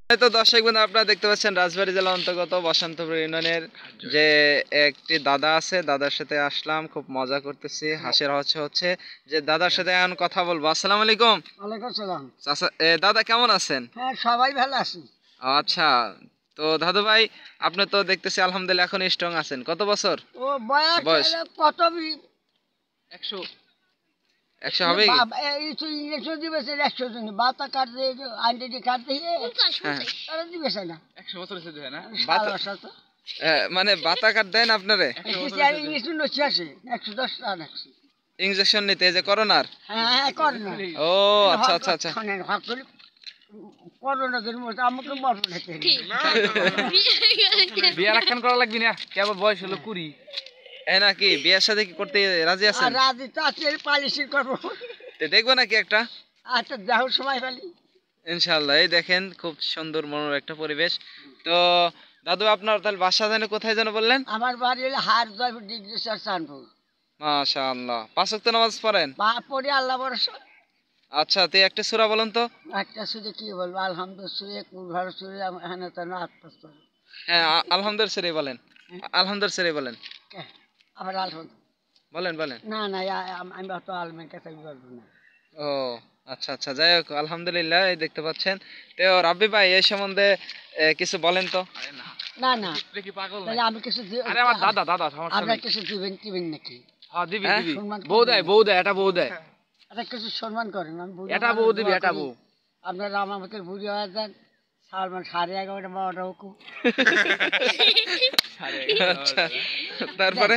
তো দর্শক বন্ধু আপনারা দেখতে পাচ্ছেন রাজবাড়ী জেলা অন্তর্গত বসন্তপুর ইউনিয়নের যে একটি দাদা আছে, দাদার সাথে আসলাম, খুব মজা করতেছি, হাসির হচ্ছে যে দাদার সাথে এখন কথা বলবো। আসসালামু আলাইকুম। ওয়ালাইকুম সালাম। দাদা কেমন আছেন? হ্যাঁ, সবাই ভালো আছি। আচ্ছা, তো দাদু ভাই আপনি তো দেখতেছি আলহামদুলিল্লাহ এখন স্ট্রং আছেন। কত বছর ও বয়স কত? 100 হবে কি? ইংরেজি দিবে 100 জন বাতা কাটতে আইডেন্টি কাটতে তারা দিবে না 100 বছর হয়েছে না মানে বাতা কাট দেন আপনারে ইংলিশ নচি আসে 110 টাকা ইনজেকশন নিতে, এই যে করোনার। হ্যাঁ, করোনা। ও আচ্ছা আচ্ছা আচ্ছা। করোনাদের মধ্যে আমাকে বড় হতে বিয়ে রাখান করা লাগবে না, কেবল বয়স হলো 20। নাকি বিয়ের সাথে কি করতে রাজি আছেন? রাজি তো আছে, পালিশি করবো। দেখবো নাকি একটা? আচ্ছা, যাও সময় পালি ইনশাআল্লাহ। এই দেখেন খুব সুন্দর মনোরম একটা পরিবেশ। তো দাদু আপনার তাহলে বাসা জানে কোথায় যেন বললেন? আমার বাড়ি হলো হারদয় ডিগ্রি চানপুর। মাশাআল্লাহ। 5 ওয়াক্ত নামাজ পড়েন? পড়ি, আল্লাহ ভরসা। আচ্ছা, তো একটা সূরা বলেন তো। একটা সুরে কি বলবো? আলহামদুলিল্লাহ সুরে, কুরভার সুরে, এখানে তো না আত্মস করে। হ্যাঁ, আলহামদুলিল্লাহ সুরে বলেন। আলহামদুলিল্লাহ সুরে বলেন। আবার আলহামদুলিল্লাহ বলেন বলেন। না না, আমি তো আলমের কাছে বলবো না। ও আচ্ছা আচ্ছা, যাই হোক আলহামদুলিল্লাহ। এই দেখতে পাচ্ছেন। তো রাব্বি ভাই এই সম্বন্ধে কিছু বলেন তো। না না, কি পাগল তাহলে আমি কিছু আরে আমার দাদা সমস্যা আপনার নেই। কিছু দিবেন নাকি? হ্যাঁ দিবি হ্যাঁ? দিবি। সম্মান বউ দেয়, বউ দেয়, এটা বউ দেয়। এটা কিছু সম্মান করেন। আমি বুড়ো এটা মানুষ, বউ দিবি, দোয়া এটা করি। বউ। আপনারা আমার মতো বুড়ি হয়ে যান, 11:30 12টা হুকুম। আচ্ছা, তারপরে